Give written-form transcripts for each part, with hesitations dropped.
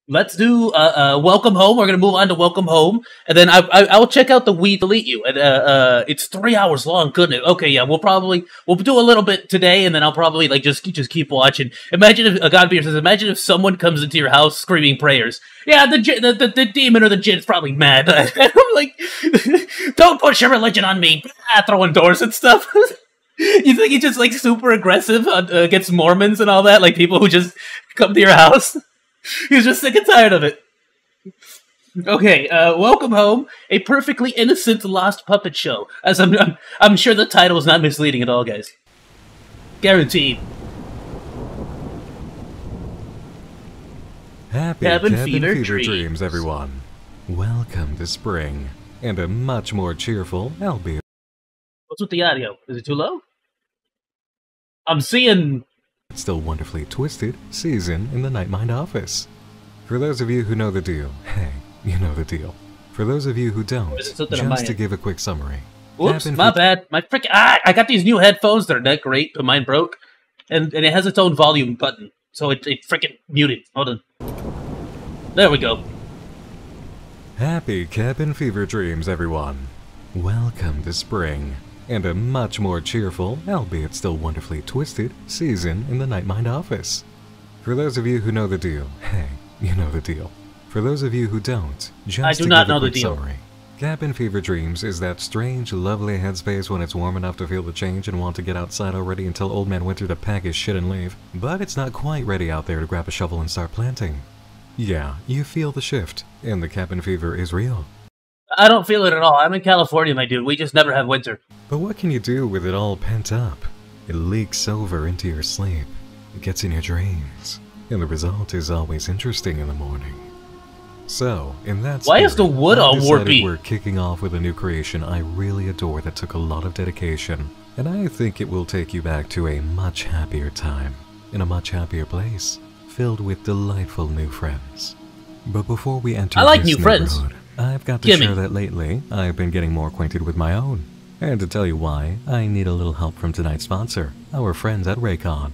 Let's do Welcome Home. We're gonna move on to Welcome Home, and then I will check out the We Delete You. And it's 3 hours long. Goodness. Okay, yeah, we'll do a little bit today, and then I'll probably like just keep watching. Imagine if Godbeer says, imagine if someone comes into your house screaming prayers. Yeah, the demon or the jin's probably mad. I'm like, don't push your religion on me. Throwing doors and stuff. You think he's just like super aggressive against Mormons and all that, like people who just come to your house? He's just sick and tired of it. Okay, Welcome Home, a perfectly innocent lost puppet show. As I'm sure the title is not misleading at all, guys. Guaranteed. Happy Cabin Fever Dreams, everyone. Welcome to spring, and a much more cheerful, albeit... What's with the audio? Is it too low? I'm seeing... still wonderfully twisted season in the Nightmind office. For those of you who know the deal, hey, you know the deal. For those of you who don't, just to give a quick summary. Whoops, my bad. My frick! I got these new headphones. They're not great, but mine broke, and it has its own volume button, so it frickin' muted. Hold on. There we go. Happy Cabin Fever Dreams, everyone. Welcome to spring, and a much more cheerful, albeit still wonderfully twisted, season in the Nightmind office. For those of you who know the deal, hey, you know the deal. For those of you who don't, just to give a quick summary. Cabin Fever Dreams is that strange, lovely headspace when it's warm enough to feel the change and want to get outside already and tell Old Man Winter to pack his shit and leave, but it's not quite ready out there to grab a shovel and start planting. Yeah, you feel the shift, and the cabin fever is real. I don't feel it at all. I'm in California, my dude. We just never have winter. But what can you do with it all pent up? It leaks over into your sleep. It gets in your dreams. And the result is always interesting in the morning. So, in that spirit, why is the wood all warpy? We're kicking off with a new creation I really adore that took a lot of dedication. And I think it will take you back to a much happier time. In a much happier place. Filled with delightful new friends. But before we enter this new friends. I've got to share that lately, I've been getting more acquainted with my own. And to tell you why, I need a little help from tonight's sponsor, our friends at Raycon.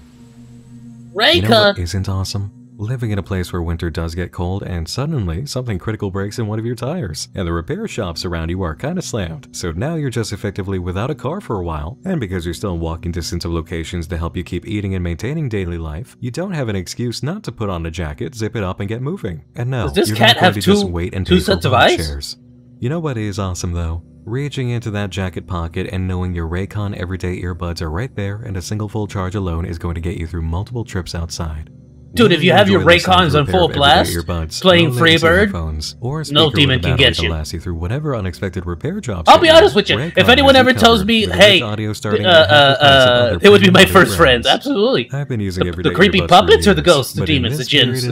Raycon! You know what isn't awesome? Living in a place where winter does get cold and suddenly something critical breaks in one of your tires, and the repair shops around you are kinda slammed. So now you're just effectively without a car for a while, and because you're still in walking distance of locations to help you keep eating and maintaining daily life, you don't have an excuse not to put on a jacket, zip it up, and get moving. And no, does this you're cat not going have to just wait and two sets of eyes? Chairs. You know what is awesome though? Reaching into that jacket pocket and knowing your Raycon everyday earbuds are right there and a single full charge alone is going to get you through multiple trips outside. Dude, if you have your Raycons on full blast, playing Freebird, no demon can get you. Last you through whatever unexpected repair jobs. I'll be honest with you. If anyone ever tells me, hey, it would be my first friends. Absolutely. I've been using the creepy puppets or the ghosts, the demons, the jinns.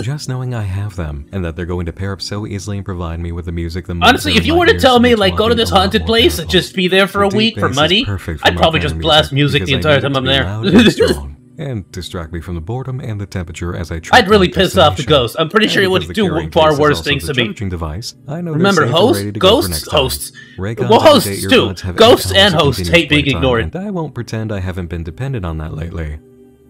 Just knowing I have them and that they're going to pair up so easily and provide me with the music. Honestly, if you were to tell me, like, go to this haunted place and just be there for a week for money, I'd probably just blast music the entire time I'm there. And distract me from the boredom and the temperature as I try. I'd really piss off the ghost. I'm pretty sure he would do far worse things to me. Device, I know remember, ghosts, hosts. Well, hosts too. Ghosts and hosts hate being ignored. And I won't pretend I haven't been dependent on that lately.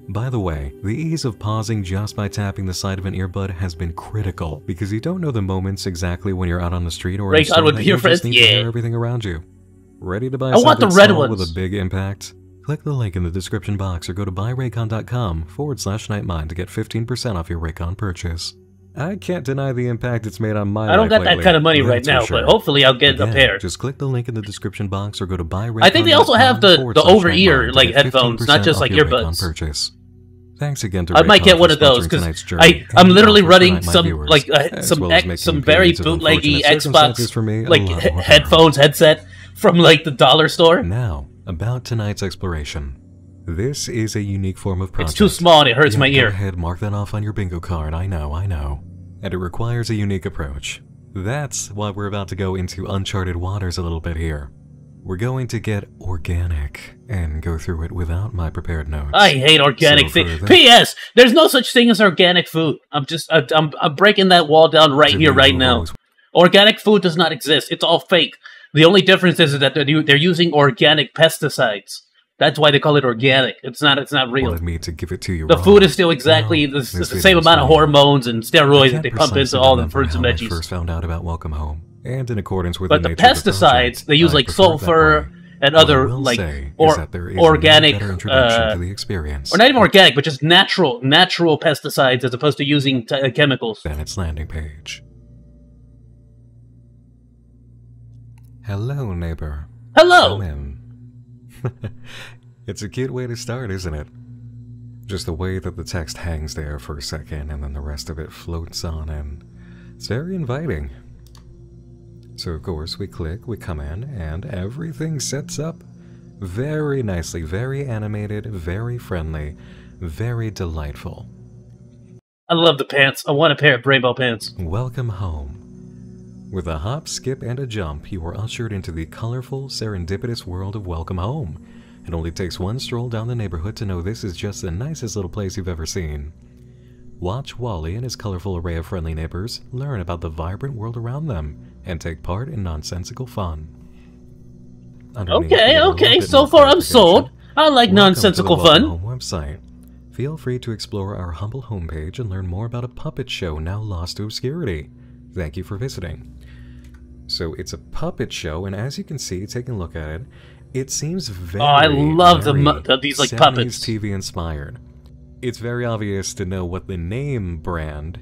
By the way, the ease of pausing just by tapping the side of an earbud has been critical because you don't know the moments exactly when you're out on the street or in a store would be your friend. Yeah. Hear everything around you. Ready to buy I want the red ones with a big impact? Click the link in the description box or go to buyraycon.com/nightmind to get 15% off your Raycon purchase. I can't deny the impact it's made on my life. I don't got lately, that kind of money right now, but hopefully I'll get a pair. Just click the link in the description box or go to buyraycon.com. I think they also have the over-ear like headphones, not just like earbuds. Purchase. Thanks again to I might get one of those because I'm literally running some like some very bootleggy Xbox like headphones headset from like the dollar store. Now about tonight's exploration. This is a unique form of project. It's too small and it hurts my ear. Go ahead, mark that off on your bingo card. I know. And it requires a unique approach. That's why we're about to go into uncharted waters a little bit here. We're going to get organic and go through it without my prepared notes. I hate organic things. P.S. There's no such thing as organic food. I'm breaking that wall down right here, right now. Organic food does not exist. It's all fake. The only difference is that they're using organic pesticides. That's why they call it organic. It's not real. Wanted me to give it to you The raw. food is still exactly the same amount of hormones and steroids that they pump into all the fruits and I veggies. first found out about Welcome Home, and in accordance with But the nature of the pesticides, project, they use I like prefer it that sulfur way. and What I other will like say is that there is no organic, better introduction to the experience or not even organic, but just natural pesticides as opposed to using chemicals. than its landing page. Hello, neighbor. Hello. Come in. It's a cute way to start, isn't it? Just the way that the text hangs there for a second and then the rest of it floats on in. It's very inviting. So of course we click, we come in, and everything sets up very nicely, very animated, very friendly, very delightful. I love the pants. I want a pair of rainbow pants. Welcome home. With a hop, skip, and a jump, you are ushered into the colorful, serendipitous world of Welcome Home. It only takes one stroll down the neighborhood to know this is just the nicest little place you've ever seen. Watch Wally and his colorful array of friendly neighbors learn about the vibrant world around them and take part in nonsensical fun. Underneath, Okay, so far I'm sold. I like nonsensical fun. Welcome Home website. Feel free to explore our humble homepage and learn more about a puppet show now lost to obscurity. Thank you for visiting. So it's a puppet show, and as you can see, taking a look at it, it seems very, I love these like 70s puppets. TV inspired. It's very obvious to know what the name brand.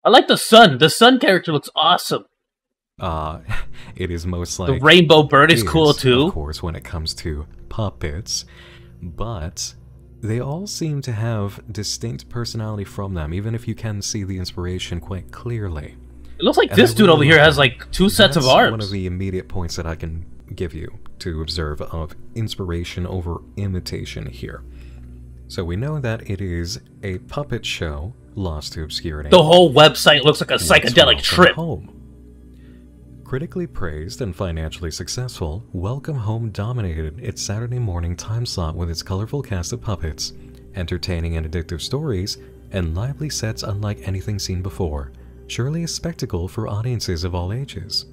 I like the sun. The sun character looks awesome. It is most The like rainbow bird is cool too. Of course, when it comes to puppets, but they all seem to have distinct personality from them, even if you can see the inspiration quite clearly. It looks like And this I dude really over here love has that. like two sets of That's arms. one of the immediate points that I can give you to observe of inspiration over imitation here. So we know that it is a puppet show lost to obscurity. The whole website looks like a psychedelic Welcome trip. Home. Critically praised and financially successful, Welcome Home dominated its Saturday morning time slot with its colorful cast of puppets, entertaining and addictive stories, and lively sets unlike anything seen before. Surely a spectacle for audiences of all ages.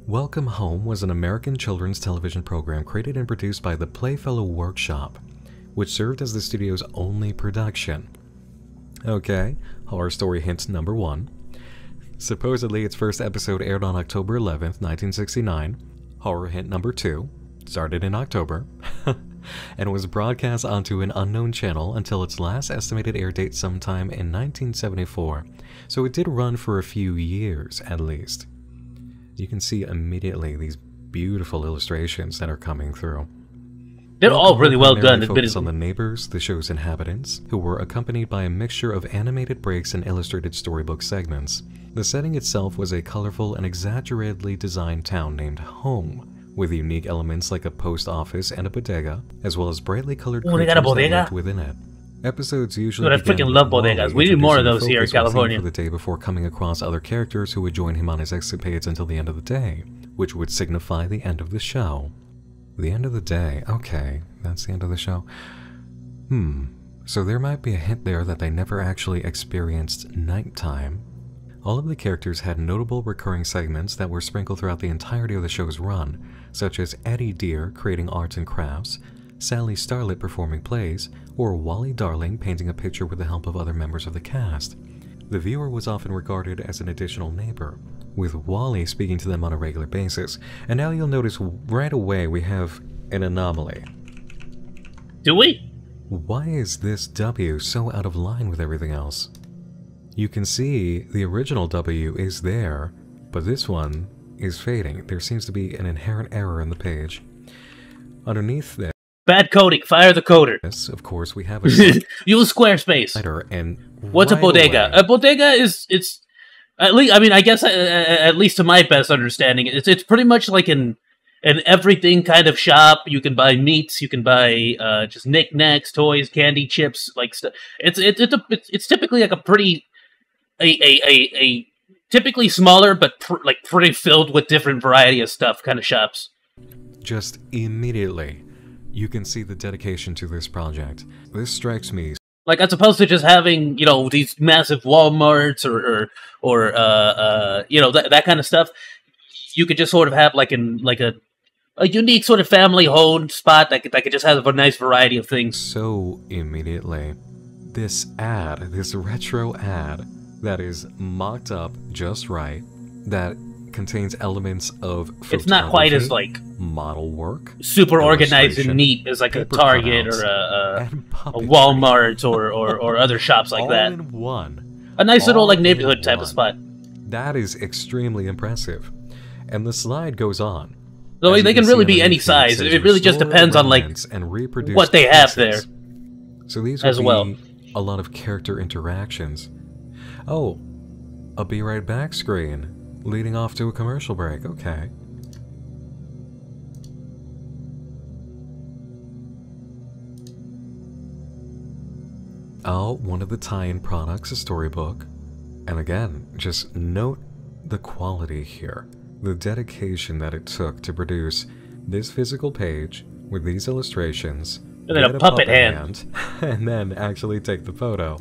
Welcome Home was an American children's television program created and produced by the Playfellow Workshop, which served as the studio's only production. Okay, horror story hint number 1. Supposedly its first episode aired on October 11th, 1969. Horror hint number 2, started in October, and was broadcast onto an unknown channel until its last estimated air date sometime in 1974, so it did run for a few years at least. You can see immediately these beautiful illustrations that are coming through. They're all really well done. Primarily focused on the neighbors, the show's inhabitants, who were accompanied by a mixture of animated breaks and illustrated storybook segments. The setting itself was a colorful and exaggeratedly designed town named Home, with unique elements like a post office and a bodega, as well as brightly colored Oh, they creatures got a that bodega? lived within it. Episodes usually Dude, I began freaking with love Wally bodegas. We need more of introducing those here in focus or theme California. for the day before coming across other characters who would join him on his escapades until the end of the day, which would signify the end of the show. The end of the day, okay, that's the end of the show. So there might be a hint there that they never actually experienced nighttime. All of the characters had notable recurring segments that were sprinkled throughout the entirety of the show's run, such as Eddie Deer creating arts and crafts, Sally Starlet performing plays, or Wally Darling painting a picture with the help of other members of the cast. The viewer was often regarded as an additional neighbor, with Wally speaking to them on a regular basis, and now you'll notice right away we have an anomaly. Do we? Why is this W so out of line with everything else? You can see the original W is there, but this one is fading. There seems to be an inherent error in the page. Underneath this, Bad coding. Fire the coder. of course, we have a Use Squarespace. slider, and What's a right bodega? away- A bodega is at least. I mean, I guess at least to my best understanding, it's pretty much like an everything kind of shop. You can buy meats. You can buy just knickknacks, toys, candy, chips, like stuff. It's typically like a pretty a typically smaller but pretty filled with different variety of stuff kind of shops. Just immediately, you can see the dedication to this project. This strikes me. Like as opposed to just having these massive WalMarts or that kind of stuff, you could just sort of have like a a unique sort of family-owned spot that could just have a nice variety of things. So immediately, this ad, this retro ad that is mocked up just right, that contains elements of it's not quite as like model work, super organized and neat as like a Target or a Walmart or other shops like all that. In one. A nice little like neighborhood type of spot. That is extremely impressive. And the slide goes on. So they can really be any size. It really just depends on like what they have there. So these would be a lot of character interactions. Oh, a Be Right Back screen leading off to a commercial break. Okay. Oh, one of the tie-in products, a storybook. And again, just note the quality here. The dedication that it took to produce this physical page with these illustrations. And then a puppet hand. And then actually take the photo.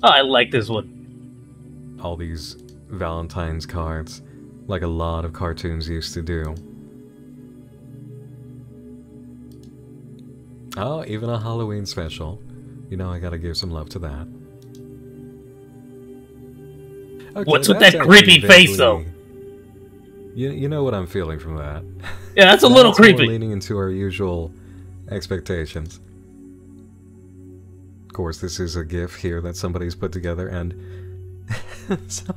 Oh, I like this one. All these Valentine's cards, like a lot of cartoons used to do. Oh, even a Halloween special. You know, I gotta give some love to that. Okay, what's with that creepy face, though? You know what I'm feeling from that. Yeah, that's a little creepy. Leaning into our usual expectations. Of course, this is a GIF here that somebody's put together, and so,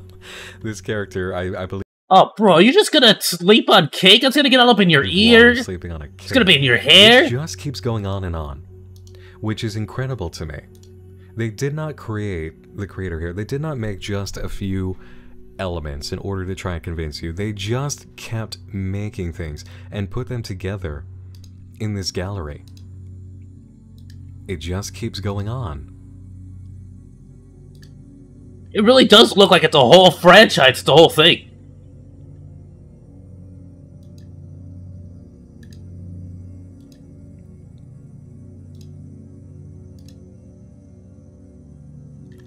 this character, I believe. Oh, bro, you're just gonna sleep on cake? That's gonna get all up in your ear? Sleeping on a cake. It's gonna be in your hair? It just keeps going on and on, which is incredible to me. They did not create, the creator here, they did not make just a few elements in order to try and convince you. They just kept making things and put them together in this gallery. It just keeps going on. It really does look like it's a whole franchise, the whole thing.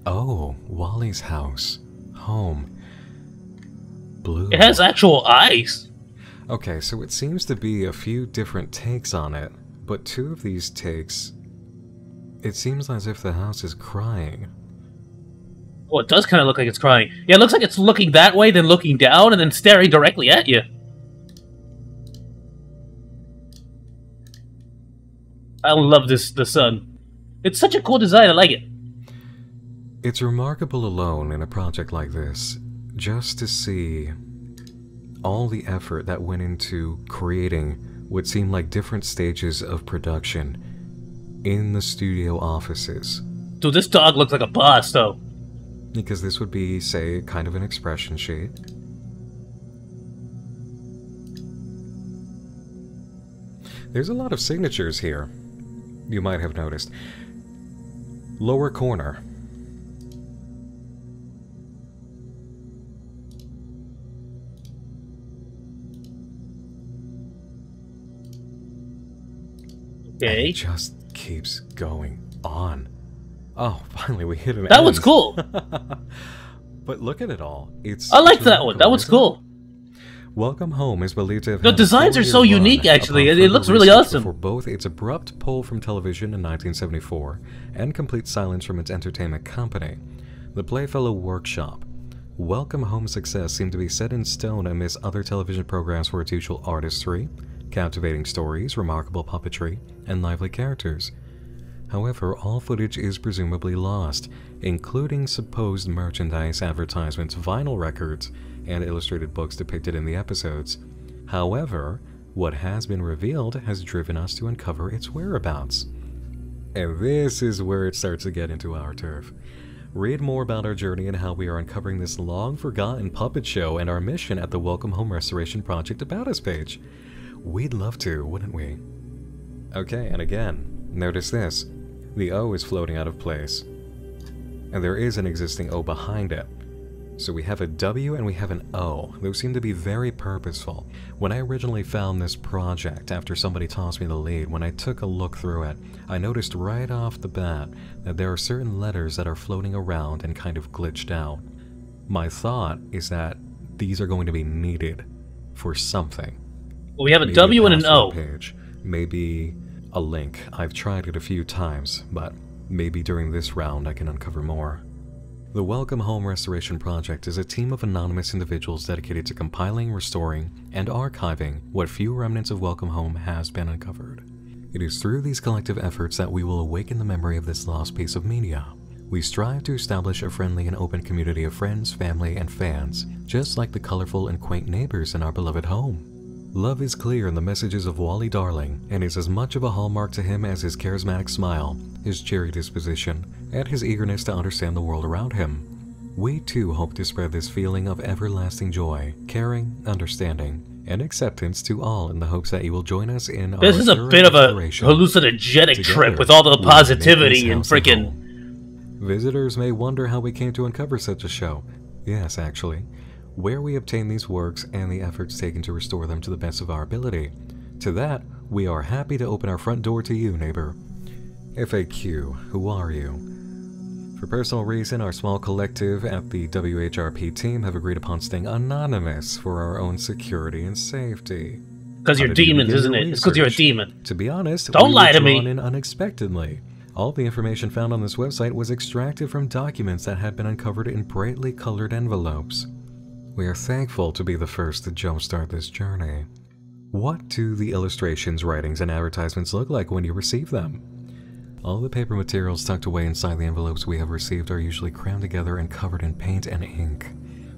Oh, Wally's house. Home. Blue. It has actual eyes. Okay, so it seems to be a few different takes on it, but two of these takes, it seems as if the house is crying. Well, it does kind of look like it's crying. Yeah, it looks like it's looking that way, then looking down, and then staring directly at you. I love the sun. It's such a cool design, I like it. It's remarkable alone in a project like this, just to see all the effort that went into creating what seemed like different stages of production in the studio offices. Dude, this dog looks like a boss, though. Because this would be, say, kind of an expression sheet. There's a lot of signatures here, you might have noticed. Lower corner. Okay. It just keeps going on. Oh, finally we hit an That one's cool. But look at it all. I like that one. That one's cool. Welcome Home is believed to have the designs are so unique, actually. It looks really awesome. For both its abrupt pull from television in 1974 and complete silence from its entertainment company, the Playfellow Workshop. Welcome Home's success seemed to be set in stone amidst other television programs for its usual artistry, captivating stories, remarkable puppetry, and lively characters. However, all footage is presumably lost, including supposed merchandise, advertisements, vinyl records, and illustrated books depicted in the episodes. However, what has been revealed has driven us to uncover its whereabouts. And this is where it starts to get into our turf. Read more about our journey and how we are uncovering this long-forgotten puppet show and our mission at the Welcome Home Restoration Project About Us page. We'd love to, wouldn't we? Okay, and again, notice this. The O is floating out of place. And there is an existing O behind it. So we have a W and we have an O. Those seem to be very purposeful. When I originally found this project, after somebody tossed me the lead, when I took a look through it, I noticed right off the bat that there are certain letters that are floating around and kind of glitched out. My thought is that these are going to be needed for something. Well, we have a Maybe W and an O. password page, maybe a link. I've tried it a few times, but maybe during this round I can uncover more. The Welcome Home Restoration Project is a team of anonymous individuals dedicated to compiling, restoring, and archiving what few remnants of Welcome Home has been uncovered. It is through these collective efforts that we will awaken the memory of this lost piece of media. We strive to establish a friendly and open community of friends, family, and fans, just like the colorful and quaint neighbors in our beloved home. Love is clear in the messages of Wally Darling, and is as much of a hallmark to him as his charismatic smile, his cheery disposition, and his eagerness to understand the world around him. We too hope to spread this feeling of everlasting joy, caring, understanding, and acceptance to all in the hopes that you will join us in our This is a bit of a hallucinogenic trip with all the positivity and freaking... Visitors may wonder how we came to uncover such a show. Yes, actually. Where we obtain these works and the efforts taken to restore them to the best of our ability. To that, we are happy to open our front door to you, neighbor. FAQ, who are you? For personal reason, our small collective at the WHRP team have agreed upon staying anonymous for our own security and safety. Because you're demons, isn't it? It's because you're a demon. To be honest, don't lie to me. In unexpectedly. All the information found on this website was extracted from documents that had been uncovered in brightly colored envelopes. We are thankful to be the first to jumpstart this journey. What do the illustrations, writings, and advertisements look like when you receive them? All the paper materials tucked away inside the envelopes we have received are usually crammed together and covered in paint and ink.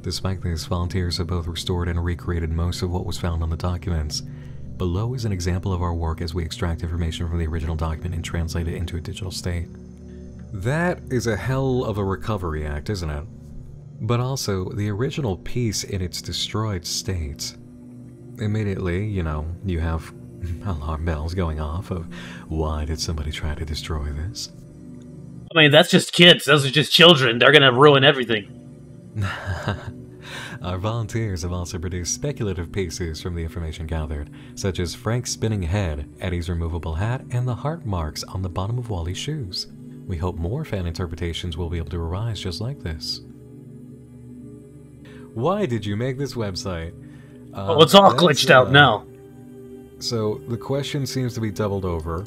Despite this, volunteers have both restored and recreated most of what was found on the documents. Below is an example of our work as we extract information from the original document and translate it into a digital state. That is a hell of a recovery act, isn't it? But also, the original piece in its destroyed state. Immediately, you have alarm bells going off of, why did somebody try to destroy this? I mean, that's just kids. Those are just children. They're gonna ruin everything. Our volunteers have also produced speculative pieces from the information gathered, such as Frank's spinning head, Eddie's removable hat, and the heart marks on the bottom of Wally's shoes. We hope more fan interpretations will be able to arise just like this. Why did you make this website? Well, it's all glitched out now. So, the question seems to be doubled over,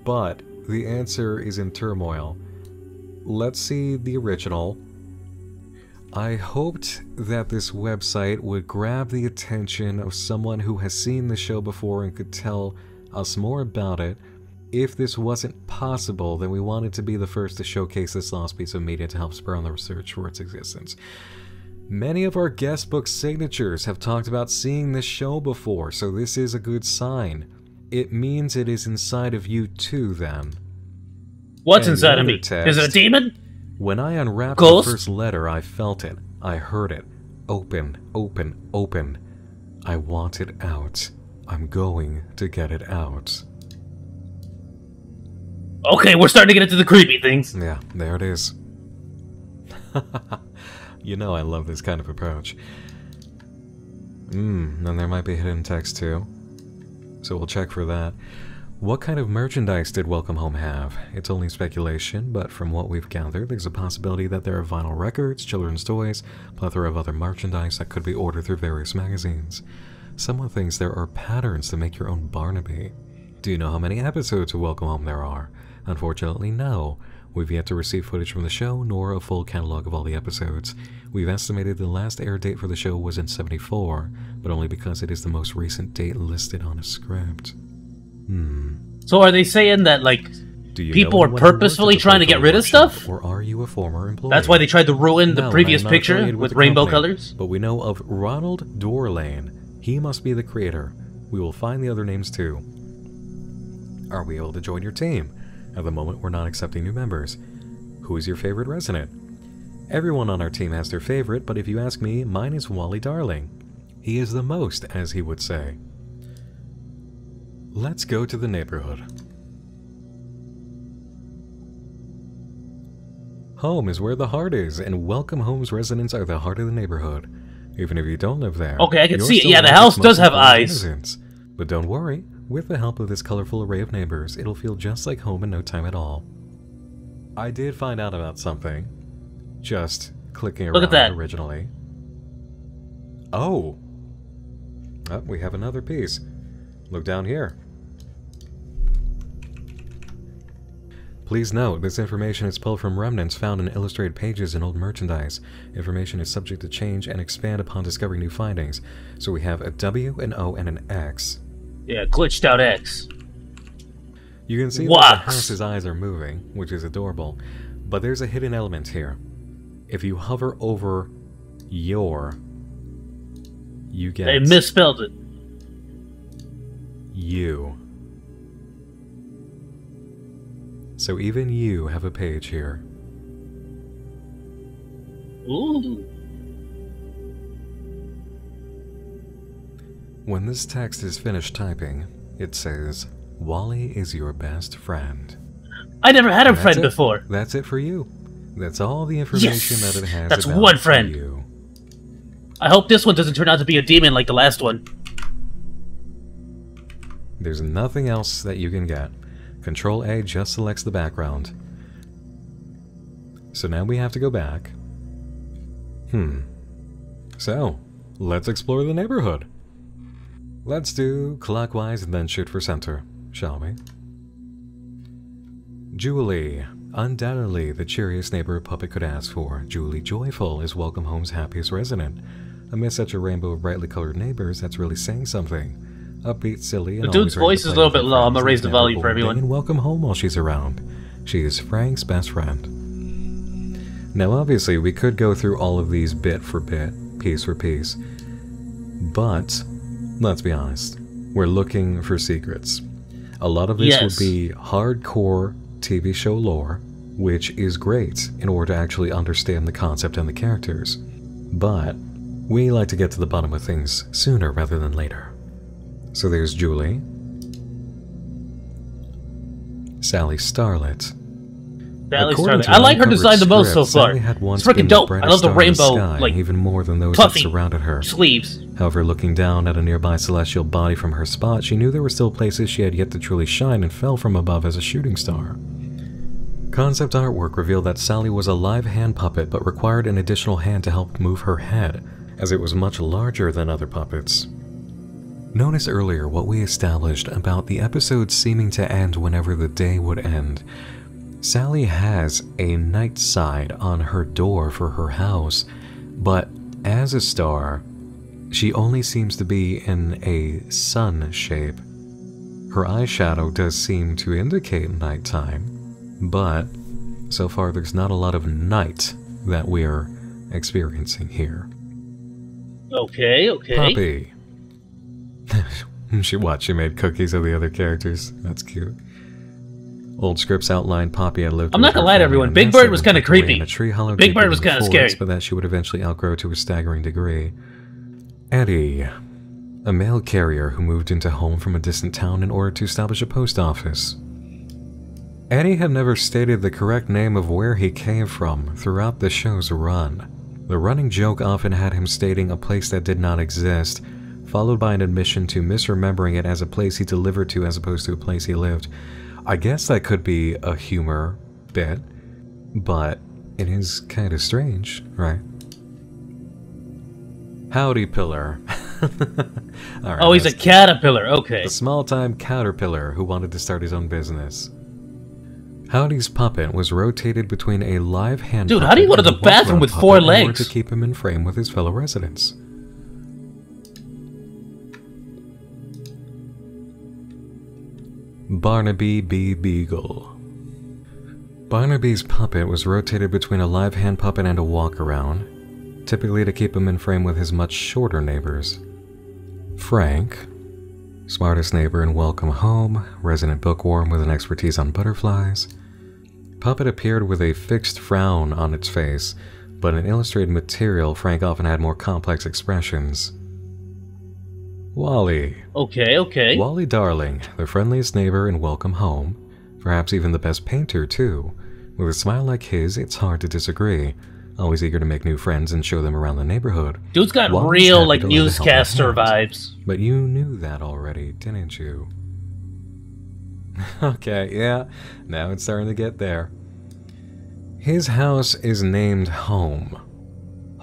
but the answer is in turmoil. Let's see the original. I hoped that this website would grab the attention of someone who has seen the show before and could tell us more about it. If this wasn't possible, then we wanted to be the first to showcase this lost piece of media to help spur on the research for its existence. Many of our guest book signatures have talked about seeing this show before, so this is a good sign. It means it is inside of you too, then. What's inside of me? Is it a demon? When I unwrapped the first letter, I felt it. I heard it. Open, open, open. I want it out. I'm going to get it out. Okay, we're starting to get into the creepy things. Yeah, there it is. You know I love this kind of approach. Then there might be hidden text too. So we'll check for that. What kind of merchandise did Welcome Home have? It's only speculation, but from what we've gathered, there's a possibility that there are vinyl records, children's toys, plethora of other merchandise that could be ordered through various magazines. Someone thinks there are patterns to make your own Barnaby. Do you know how many episodes of Welcome Home there are? Unfortunately, no. We've yet to receive footage from the show, nor a full catalog of all the episodes. We've estimated the last air date for the show was in '74, but only because it is the most recent date listed on a script. So are they saying that, like, people are purposefully trying to get rid of stuff? Or are you a former employee? That's why they tried to ruin the previous picture with rainbow colors? But we know of Ronald Dorlane. He must be the creator. We will find the other names too. Are we able to join your team? At the moment, we're not accepting new members. Who is your favorite resident? Everyone on our team has their favorite, but if you ask me, mine is Wally Darling. He is the most, as he would say. Let's go to the neighborhood. Home is where the heart is, and Welcome Home's residents are the heart of the neighborhood. Even if you don't live there. Okay, I can see it. Yeah, the house does have eyes. But don't worry. With the help of this colorful array of neighbors, it'll feel just like home in no time at all. I did find out about something. Just clicking Look at around that. originally. Oh! Oh, we have another piece. Look down here. Please note, this information is pulled from remnants found in illustrated pages and old merchandise. Information is subject to change and expand upon discovering new findings. So we have a W, an O, and an X. Yeah, glitched out X. You can see that the house's eyes are moving, which is adorable. But there's a hidden element here. If you hover over your, you get... They misspelled it. You. So even you have a page here. Ooh. When this text is finished typing, it says, Wally is your best friend. I never had a friend before. That's it for you. That's all the information that it has. That's about one friend. You. I hope this one doesn't turn out to be a demon like the last one. There's nothing else that you can get. Control A just selects the background. So now we have to go back. So, let's explore the neighborhood. Let's do clockwise and then shoot for center, shall we? Julie. Undoubtedly the cheeriest neighbor a puppet could ask for. Julie Joyful is Welcome Home's happiest resident. Amidst such a rainbow of brightly colored neighbors, that's really saying something. Upbeat, silly, and the dude's voice is a little bit low. I'm gonna raise the volume for everyone. And welcome home while she's around. She is Frank's best friend. Now obviously we could go through all of these bit for bit, piece for piece. But, let's be honest, we're looking for secrets. A lot of this would be hardcore TV show lore, which is great in order to actually understand the concept and the characters. But we like to get to the bottom of things sooner rather than later. So there's Julie, Sally Starlet. Sally Starlet. I like her design the most so far. It's freaking dope. I love the rainbow, like, even more than those that surrounded her. Sleeves. However, looking down at a nearby celestial body from her spot, she knew there were still places she had yet to truly shine and fell from above as a shooting star. Concept artwork revealed that Sally was a live hand puppet but required an additional hand to help move her head, as it was much larger than other puppets. Notice earlier what we established about the episode seeming to end whenever the day would end. Sally has a night side on her door for her house, but as a star, she only seems to be in a sun shape. Her eyeshadow does seem to indicate nighttime, but so far there's not a lot of night that we're experiencing here. Okay. Poppy. She made cookies of the other characters. That's cute. Old scripts outlined Poppy had lived. I'm not gonna lie to everyone. Big Bird was kind of creepy. Big Bird was kind of scary, but that she would eventually outgrow to a staggering degree. Eddie, a mail carrier who moved into home from a distant town in order to establish a post office. Eddie had never stated the correct name of where he came from throughout the show's run. The running joke often had him stating a place that did not exist, followed by an admission to misremembering it as a place he delivered to as opposed to a place he lived. I guess that could be a humor bit, but it is kind of strange, right? Howdy Pillar. Right, oh, he's a caterpillar, okay. A small-time caterpillar who wanted to start his own business. Howdy's puppet was rotated between a live hand Dude, how do you go to the bathroom with 4 legs? in order to keep him in frame with his fellow residents. Barnaby B. Beagle. Barnaby's puppet was rotated between a live hand puppet and a walk-around, typically to keep him in frame with his much shorter neighbors. Frank, smartest neighbor in Welcome Home, resident bookworm with an expertise on butterflies. Puppet appeared with a fixed frown on its face, but in illustrated material, Frank often had more complex expressions. Wally. Okay. Wally Darling, the friendliest neighbor in Welcome Home, perhaps even the best painter too. With a smile like his, it's hard to disagree. Always eager to make new friends and show them around the neighborhood. Dude's got real, like, newscaster vibes. But you knew that already, didn't you? Okay, yeah, now it's starting to get there. His house is named Home,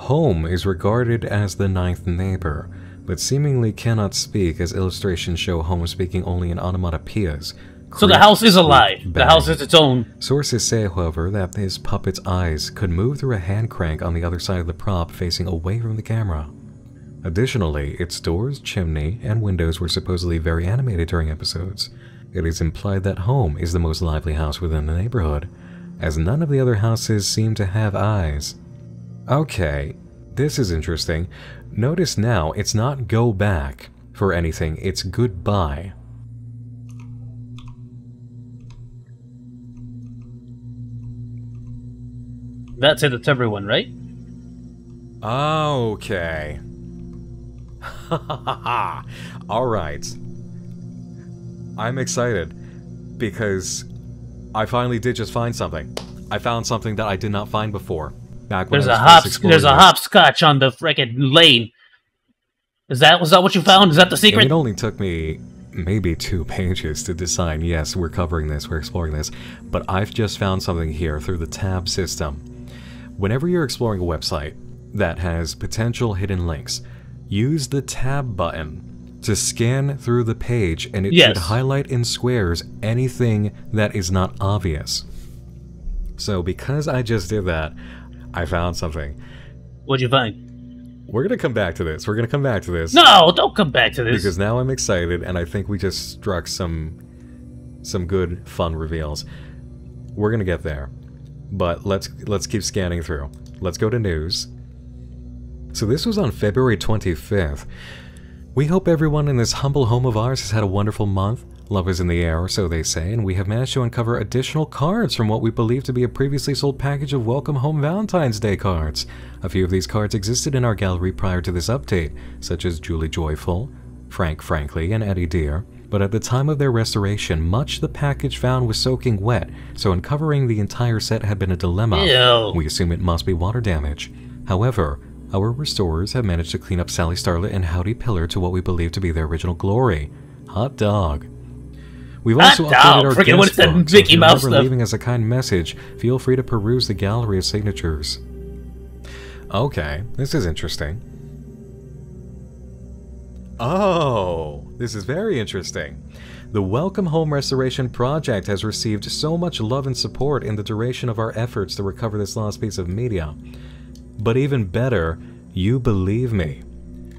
Home is regarded as the ninth neighbor, but seemingly cannot speak, as illustrations show Home speaking only in onomatopoeias. So the house is alive. The house is its own. Sources say, however, that his puppet's eyes could move through a hand crank on the other side of the prop facing away from the camera. Additionally, its doors, chimney, and windows were supposedly very animated during episodes. It is implied that Home is the most lively house within the neighborhood, as none of the other houses seem to have eyes. Okay, this is interesting. Notice now, it's not go back for anything, it's goodbye. That's it, it's everyone, right? Okay. Alright. I'm excited because I finally did just find something. I found something that I did not find before. Back when There's a hopscotch on the frickin' lane. Was that what you found? Is that the secret? It only took me maybe 2 pages to decide, yes, we're covering this, we're exploring this, but I've just found something here through the tab system. Whenever you're exploring a website that has potential hidden links, use the tab button to scan through the page, and it should highlight in squares anything that is not obvious. So because I just did that, I found something. What'd you find? We're gonna come back to this. We're gonna come back to this. No, don't come back to this. Because now I'm excited, and I think we just struck some good, fun reveals. We're gonna get there. But let's keep scanning through. Let's go to news. So this was on February 25th. We hope everyone in this humble home of ours has had a wonderful month. Love is in the air, so they say, and we have managed to uncover additional cards from what we believe to be a previously sold package of Welcome Home Valentine's Day cards. A few of these cards existed in our gallery prior to this update, such as Julie Joyful, Frank Frankly, and Eddie Deer. But at the time of their restoration, much the package found was soaking wet, so uncovering the entire set had been a dilemma. Ew. We assume it must be water damage. However, our restorers have managed to clean up Sally Starlet and Howdy Pillar to what we believe to be their original glory. Hot dog. We've also updated our guest book, so if you're ever leaving us a kind message, feel free to peruse the gallery of signatures. Okay, this is interesting. Oh, this is very interesting. The Welcome Home Restoration Project has received so much love and support in the duration of our efforts to recover this lost piece of media. But even better, you believe me.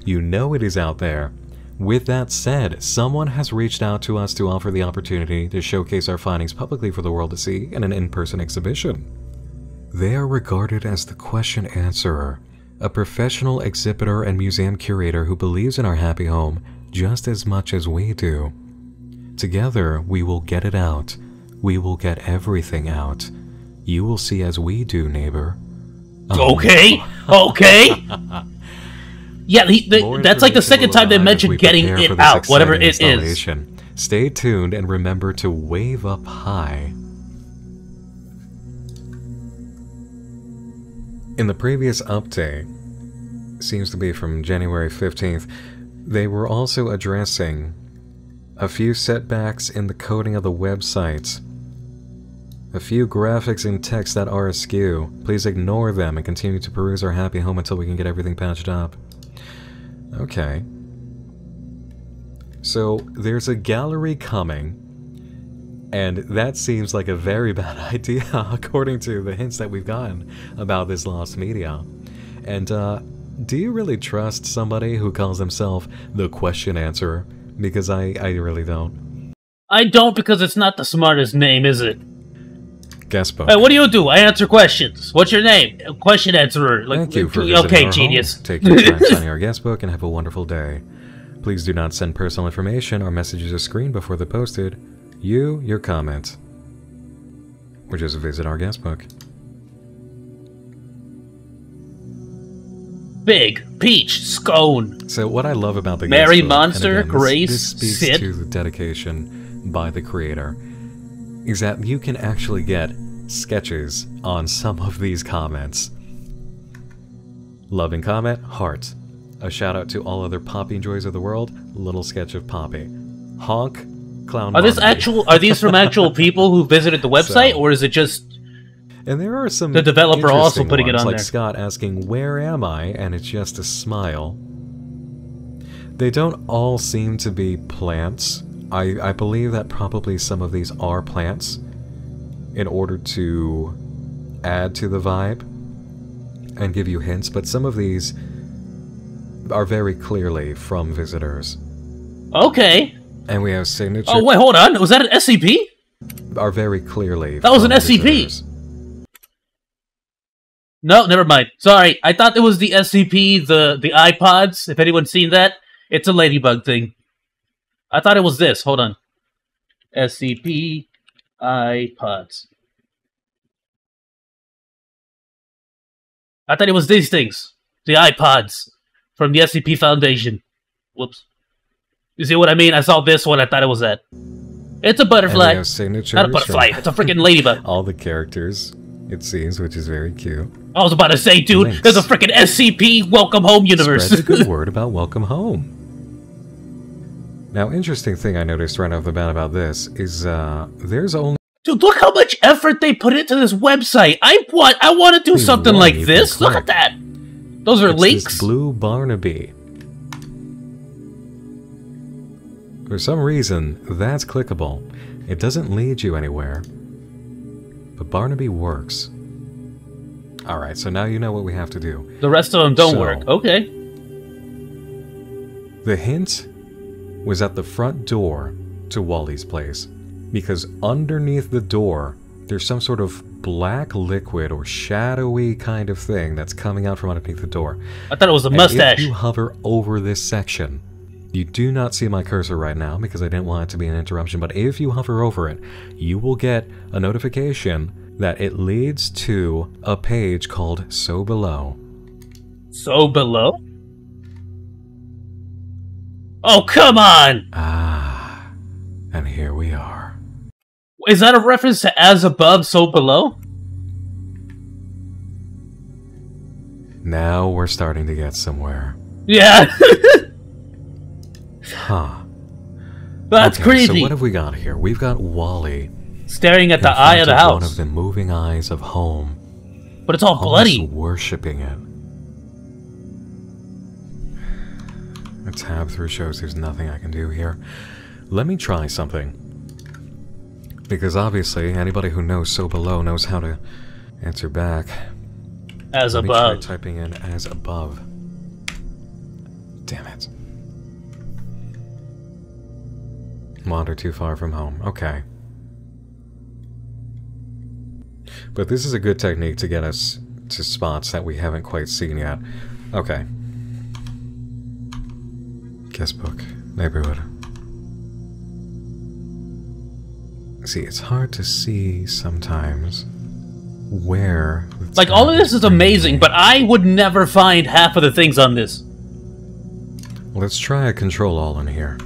You know it is out there. With that said, someone has reached out to us to offer the opportunity to showcase our findings publicly for the world to see in an in-person exhibition. They are regarded as the Question Answerer, a professional exhibitor and museum curator who believes in our happy home just as much as we do. Together, we will get it out. We will get everything out. You will see as we do, neighbor. Okay. Yeah, that's like the second time they mentioned getting it out, whatever it is. Stay tuned and remember to wave up high. In the previous update, seems to be from January 15th, they were also addressing a few setbacks in the coding of the website. A few graphics and text that are askew. Please ignore them and continue to peruse our happy home until we can get everything patched up. Okay. So, there's a gallery coming, and that seems like a very bad idea according to the hints that we've gotten about this lost media. And, do you really trust somebody who calls himself the Question Answerer? Because I really don't. I don't, because it's not the smartest name, is it? Guest book. Hey, what do? I answer questions. What's your name? Question Answerer. Thank you for visiting okay, our genius. Home. Take your time signing our guest book and have a wonderful day. Please do not send personal information or messages are screened before they're posted. Your comment. Or just visit our guest book. Big Peach Scone. So what I love about the Mary guest book, Monster, and again, Grace, this speaks Sid. to the dedication by the creator, is that you can actually get sketches on some of these comments. Loving comment, heart. A shout out to all other Poppy enjoys of the world, little sketch of Poppy. Honk, clown. Are these from actual people who visited the website, or is it just? And there are some The developer also interesting putting it ones, on like there. Scott asking, "Where am I?" and it's just a smile. They don't all seem to be plants. I believe that probably some of these are plants in order to add to the vibe and give you hints, but some of these are very clearly from visitors. Okay. And we have signature... Oh, wait, hold on. Was that an SCP? Are very clearly That was from an SCP. visitors. No, never mind. Sorry. I thought it was the SCP, the iPods. If anyone's seen that, it's a ladybug thing. I thought it was this. Hold on. SCP iPods. I thought it was these things. The iPods from the SCP Foundation. Whoops. You see what I mean? I saw this one. I thought it was that. It's a butterfly. And we have signatures Not a butterfly. It's a freaking ladybug. all the characters, it seems, which is very cute. I was about to say, dude, Links. there's a freaking SCP Welcome Home universe. Spread the good word about Welcome Home. Now, interesting thing I noticed right off the bat about this is there's only... Dude, look how much effort they put into this website. I want to do something one like you this. can Look click. at that. Those are It's links. this blue Barnaby. For some reason, that's clickable. It doesn't lead you anywhere. But Barnaby works. Alright, so now you know what we have to do. The rest of them don't So- work. Okay. The hint was at the front door to Wally's place. Because underneath the door, there's some sort of black liquid or shadowy kind of thing that's coming out from underneath the door. I thought it was a And mustache. if you hover over this section, you do not see my cursor right now because I didn't want it to be an interruption, but if you hover over it, you will get a notification that it leads to a page called So Below. So below? Oh, come on! Ah, and here we are. Is that a reference to as above, so below? Now we're starting to get somewhere. Yeah. Huh. That's Okay, creepy. so what have we got here? We've got Wally Staring at in the eye of front the one house. of the moving eyes of home. But it's all Almost bloody. worshipping it. A tab through shows there's nothing I can do here. Let me try something. Because obviously, anybody who knows So Below knows how to answer back. As Let me above. try typing in as above. Damn it. Wander too far from home. Okay. But this is a good technique to get us to spots that we haven't quite seen yet. Okay. Guestbook. Neighborhood. See, it's hard to see sometimes where... the Like, all of tab this is bringing amazing, me. but I would never find half of the things on this. Let's try a control all in here.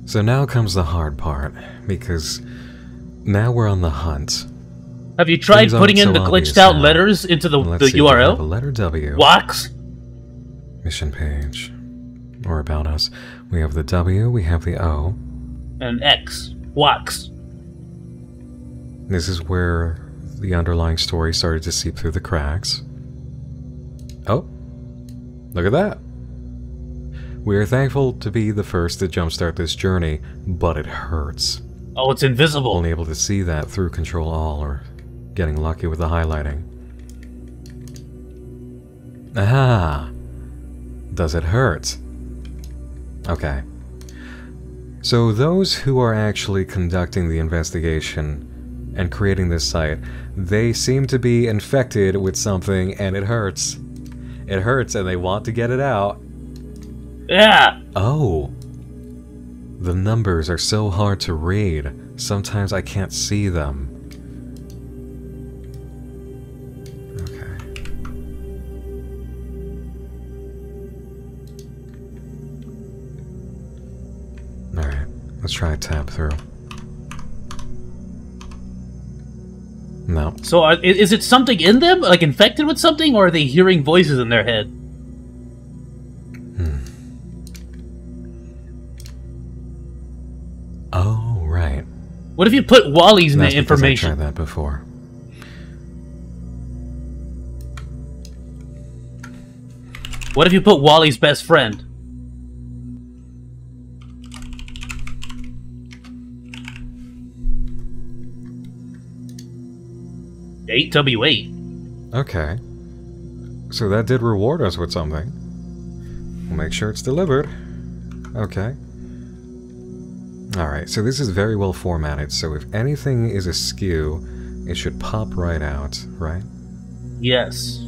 So now comes the hard part, because now we're on the hunt. Have you tried Things aren't putting in so the obvious glitched out now. letters into the Let's see, we have a URL? letter W. Wax? Mission page. Or about us. We have the W, we have the O. And X. Wax. This is where the underlying story started to seep through the cracks. Oh, look at that. We are thankful to be the first to jumpstart this journey, but it hurts. Oh, it's invisible. Only able to see that through Control All or getting lucky with the highlighting. Aha! Does it hurt? Okay. So those who are actually conducting the investigation and creating this site, they seem to be infected with something and it hurts. It hurts and they want to get it out. Yeah. Oh. The numbers are so hard to read. Sometimes I can't see them. Okay. Alright, let's try a tab through. No. So is it something in them, like infected with something, or are they hearing voices in their head? Oh, right. What if you put Wally's That's information? I tried that before. What if you put Wally's best friend? $8W8. Okay. So that did reward us with something. We'll make sure it's delivered. Okay. Alright, so this is very well formatted, so if anything is askew, it should pop right out, right? Yes.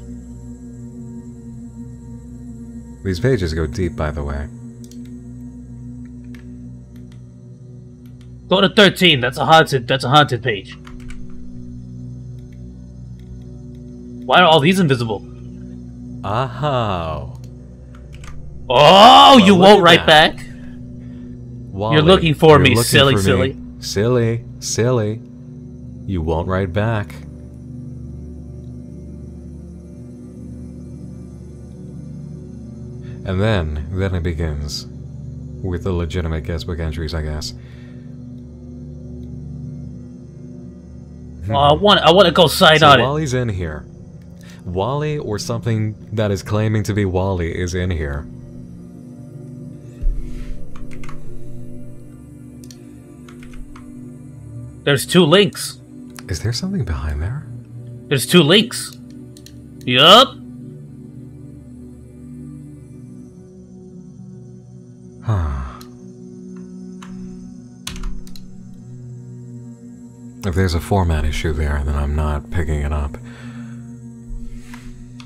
These pages go deep, by the way. Go to 13. That's a haunted page. Why are all these invisible? Aha! Oh, you look won't at write that. back? Wally, You're looking for me, looking silly, for me. silly. Silly, silly. You won't write back. And then it begins. With the legitimate guestbook entries, I guess. Oh, I want to go sign So on it. Wally's in here. Wally, or something that is claiming to be Wally, is in here. There's 2 links. Is there something behind there? There's 2 links. Yup. Huh. If there's a format issue there, then I'm not picking it up.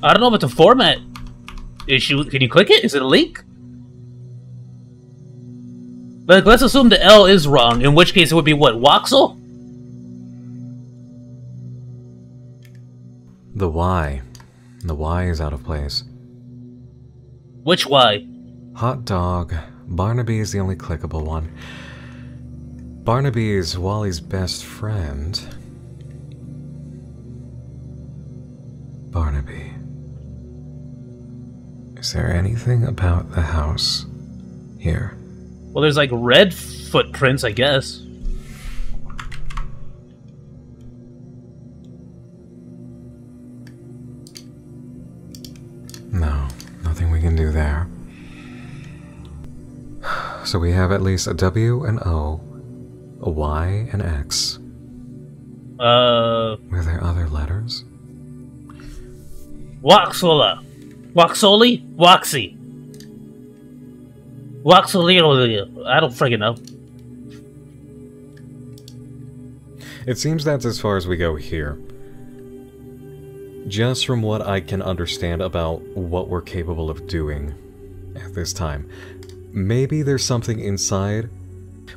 I don't know if it's a format issue. Can you click it? Is it a link? Like, let's assume the L is wrong, in which case it would be what? Waxel? The Y. The Y is out of place. Which Y? Hot dog. Barnaby is the only clickable one. Barnaby is Wally's best friend. Barnaby. Is there anything about the house here? Well, there's like red footprints, I guess. No, nothing we can do there. So we have at least a W and O, a Y and X. Were there other letters? Waxola. Waxoli? Waxy. Waxolino. I don't friggin' know. It seems that's as far as we go here. Just from what I can understand about what we're capable of doing at this time. Maybe there's something inside.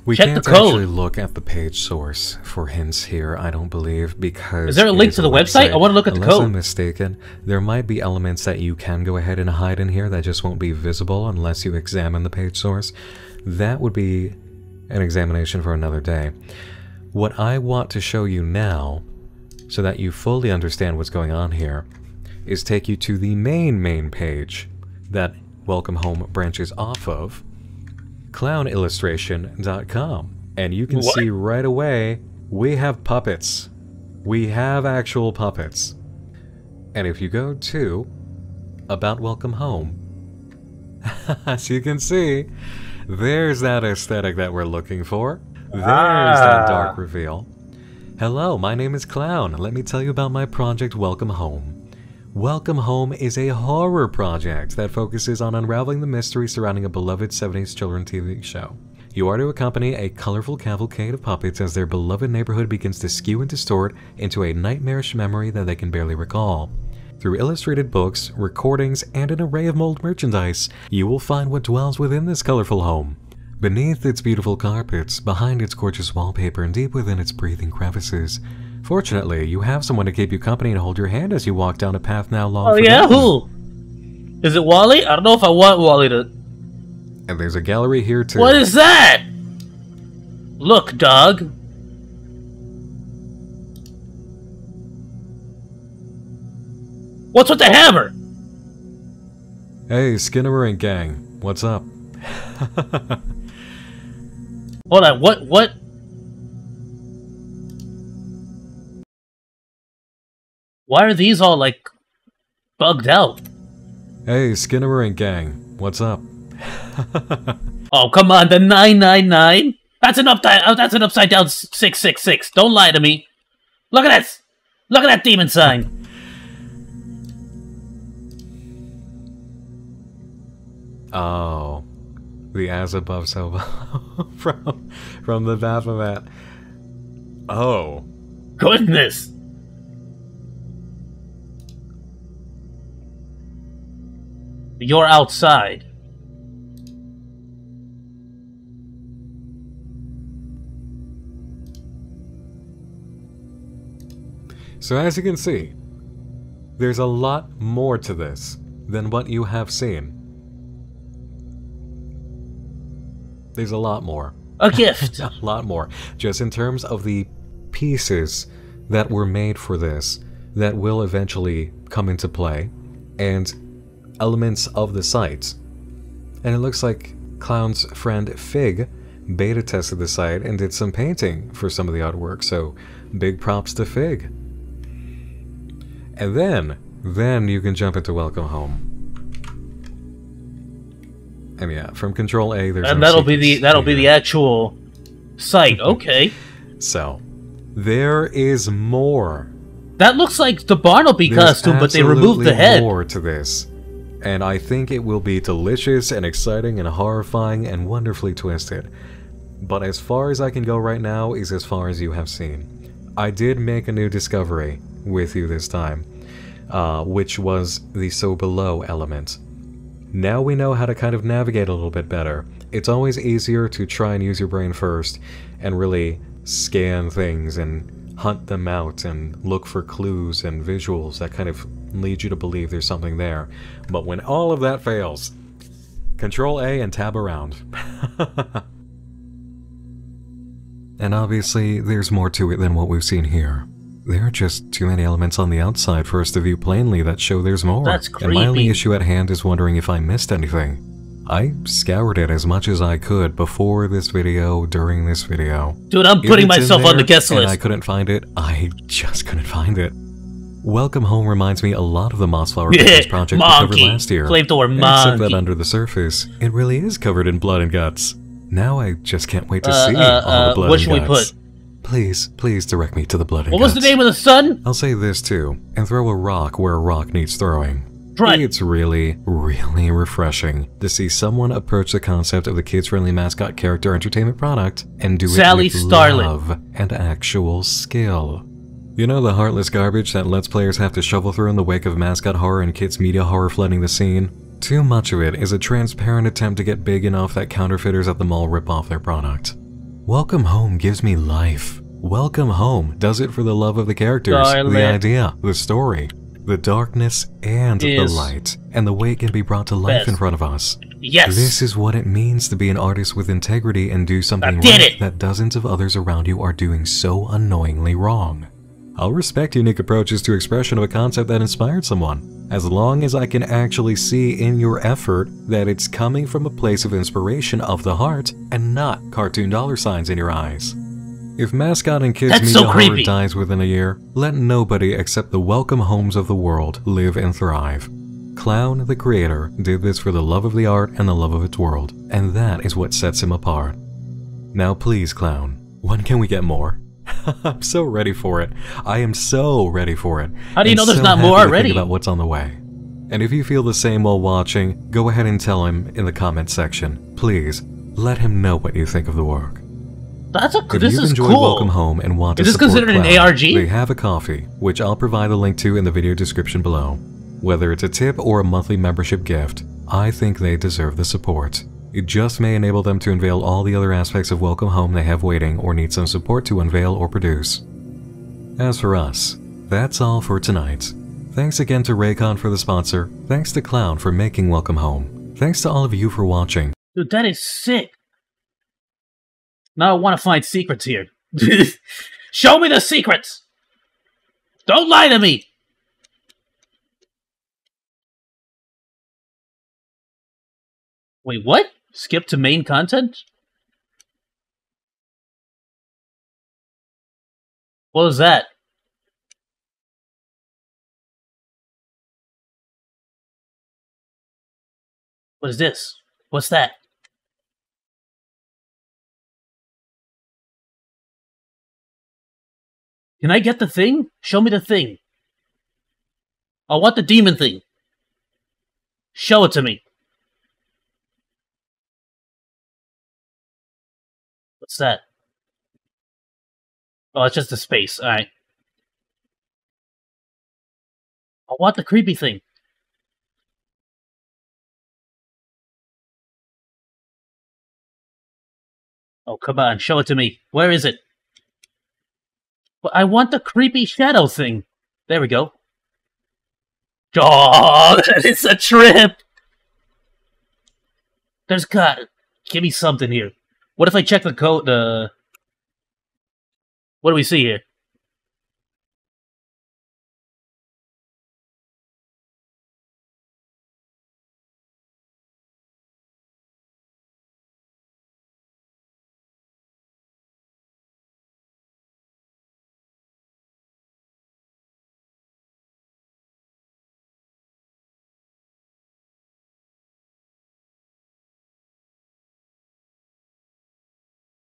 We Check can't the code. actually look at the page source for hints here, I don't believe, because... Is there a link to the website? I want to look at the Unless code. I'm mistaken, there might be elements that you can go ahead and hide in here that just won't be visible unless you examine the page source. That would be an examination for another day. What I want to show you now, so that you fully understand what's going on here, is take you to the main page that Welcome Home branches off of, clownillustration.com. And you can see right away, we have puppets. We have actual puppets. And if you go to About Welcome Home, as you can see, there's that aesthetic that we're looking for. There's that dark reveal. Hello, my name is Clown. Let me tell you about my project Welcome Home. Welcome Home is a horror project that focuses on unraveling the mystery surrounding a beloved 70s children's TV show. You are to accompany a colorful cavalcade of puppets as their beloved neighborhood begins to skew and distort into a nightmarish memory that they can barely recall. Through illustrated books, recordings, and an array of mold merchandise, you will find what dwells within this colorful home. Beneath its beautiful carpets, behind its gorgeous wallpaper, and deep within its breathing crevices. Fortunately, you have someone to keep you company and hold your hand as you walk down a path now long forgotten. Yeah? Who? Is it Wally? I don't know if I want Wally to... And there's a gallery here too. What is that? Look, dog. What's with the hammer? Hey, Skinner and gang, what's up? Hold on, what? Why are these all, like, bugged out? Hey, Skinner and gang, what's up? Oh, come on, the 999? That's an upside down 666. Don't lie to me. Look at this. Look at that demon sign. Oh, the as above so below from the Baphomet. Oh, Goodness. You're outside. so as you can see, there's a lot more to this than what you have seen. There's a lot more. A gift. A lot more. Just in terms of the pieces that were made for this that will eventually come into play, and elements of the site. And it looks like Clown's friend Fig beta tested the site and did some painting for some of the artwork, so big props to Fig. And then you can jump into Welcome Home. And yeah, from Control A, there's And no that'll be secrets the here. actual site. Okay. So, there is more. That looks like the Barnaby There's costume, but they removed the absolutely head. more to this. And I think it will be delicious and exciting and horrifying and wonderfully twisted. But as far as I can go right now is as far as you have seen. I did make a new discovery with you this time, which was the so below element. Now we know how to kind of navigate a little bit better. It's always easier to try and use your brain first and really scan things and hunt them out and look for clues and visuals that kind of lead you to believe there's something there. But when all of that fails, Control A and tab around. And obviously, there's more to it than what we've seen here. There are just too many elements on the outside for us to view plainly that show there's more. That's And my only creepy. issue at hand is wondering if I missed anything. I scoured it as much as I could before this video, during this video. Dude, I'm If putting it's in myself on the there guest and I list. couldn't find it, I just couldn't find it. Welcome Home reminds me a lot of the Mossflower Pictures project we covered Monkey. last year. Flamethrower Except that monkey. under the surface, it really is covered in blood and guts. Now I just can't wait to see all the blood what and should we guts. put? Please direct me to the blood and What guts. was the name of the son? I'll say this too, and throw a rock where a rock needs throwing. Right. It's really, really refreshing to see someone approach the concept of the kids-friendly mascot character entertainment product and do Sally it with Starlet. love and actual skill. You know the heartless garbage that Let's Players have to shovel through in the wake of mascot horror and kids media horror flooding the scene? Too much of it is a transparent attempt to get big enough that counterfeiters at the mall rip off their product. Welcome Home gives me life. Welcome Home does it for the love of the characters, Darling. the idea, the story, the darkness, and the Is light, and the way it can be brought to life best. in front of us. Yes. This is what it means to be an artist with integrity and do something I did right it. that dozens of others around you are doing so annoyingly wrong. I'll respect unique approaches to expression of a concept that inspired someone, as long as I can actually see in your effort that it's coming from a place of inspiration of the heart and not cartoon dollar signs in your eyes. If mascot and kids That's media so horror creepy. dies within a year, let nobody except the Welcome Homes of the world live and thrive. Clown, the creator, did this for the love of the art and the love of its world, and that is what sets him apart. Now please, Clown, when can we get more? I'm so ready for it. I am so ready for it. How do you And know there's so not happy more to think already? about what's on the way. And if you feel the same while watching, go ahead and tell him in the comments section. Please, let him know what you think of the work. That's a. If This you've is enjoyed cool. Welcome Home and want to Is this support considered an Clown, ARG? they have a coffee, which I'll provide a link to in the video description below. Whether it's a tip or a monthly membership gift, I think they deserve the support. It just may enable them to unveil all the other aspects of Welcome Home they have waiting or need some support to unveil or produce. As for us, that's all for tonight. Thanks again to Raycon for the sponsor, thanks to Clown for making Welcome Home, thanks to all of you for watching. Dude, that is sick. Now I want to find secrets here. Show me the secrets. Don't lie to me. Wait, what? Skip to main content? What was that? What is this? What's that? Can I get the thing? Show me the thing. I want the demon thing. Show it to me. What's that? Oh, it's just a space. Alright. I want the creepy thing. Oh, come on. Show it to me. Where is it? Well, I want the creepy shadow thing. There we go. Oh, that is a trip! There's got... Give me something here. What if I check the code, What do we see here?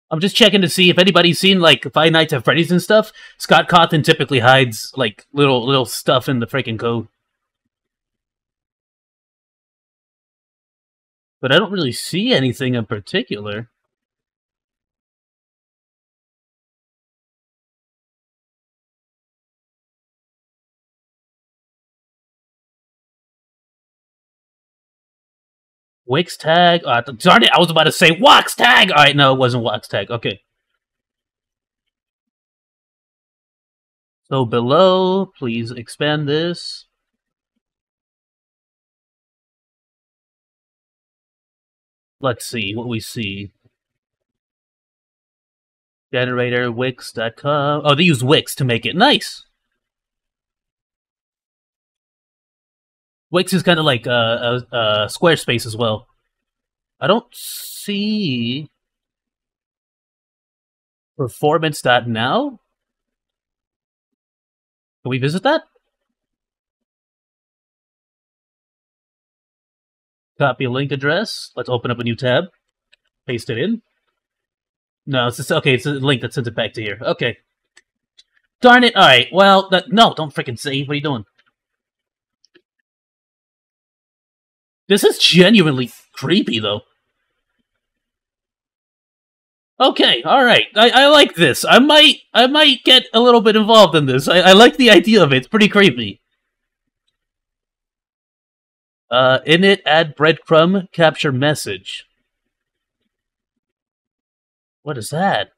I'm just checking to see if anybody's seen, like, Five Nights at Freddy's and stuff. Scott Cawthon typically hides, like, little stuff in the freaking code. But I don't really see anything in particular. Wix tag? Darn it, I was about to say Wax tag! Alright, no, it wasn't Wax tag. Okay. So below, please expand this. Let's see what we see. Generator, Wix.com. Oh, they use Wix to make it. Nice! Wix is kind of like Squarespace as well. I don't see performance.now. Can we visit that? Copy a link address. Let's open up a new tab. Paste it in. No, it's just, okay, it's a link that sends it back to here. Okay. Darn it. Alright, well, no, don't freaking save. What are you doing? This is genuinely creepy, though. Okay, alright. I like this. I might get a little bit involved in this. I like the idea of it. It's pretty creepy. Init, add breadcrumb, capture message. What is that?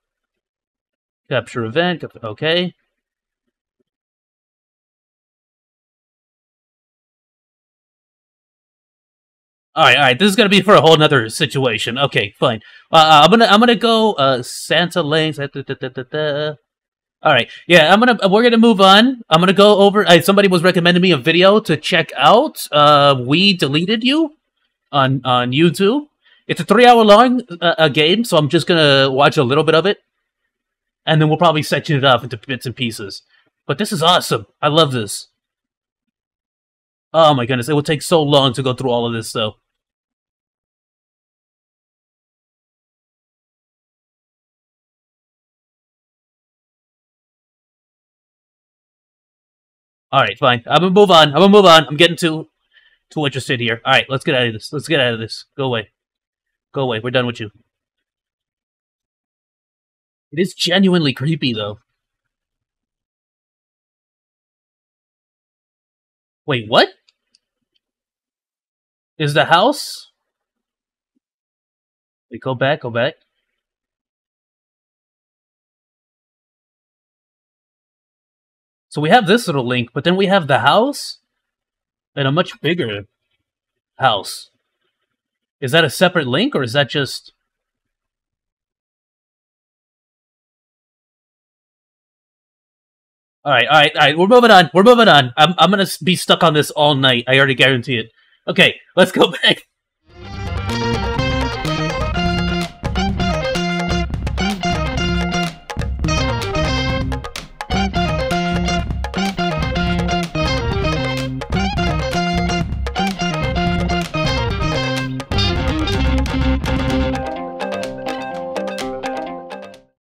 Capture event, okay. Alright, this is gonna be for a whole nother situation. Okay, fine. I'm gonna go, Santa Lanes, Alright, yeah, we're gonna move on. I'm gonna go over, somebody was recommending me a video to check out, We Deleted You on YouTube. It's a 3-hour long game, so I'm just gonna watch a little bit of it. And then we'll probably section it off into bits and pieces. But this is awesome. I love this. Oh my goodness, it would take so long to go through all of this, though. Alright, fine. I'm gonna move on. I'm getting too interested here. Alright, let's get out of this. Go away. Go away. We're done with you. It is genuinely creepy, though. Wait, what? Is the house? Wait, go back. So we have this little link, but then we have the house and a much bigger house. Is that a separate link, or is that just... Alright, we're moving on. I'm gonna be stuck on this all night. I already guarantee it. Okay, let's go back.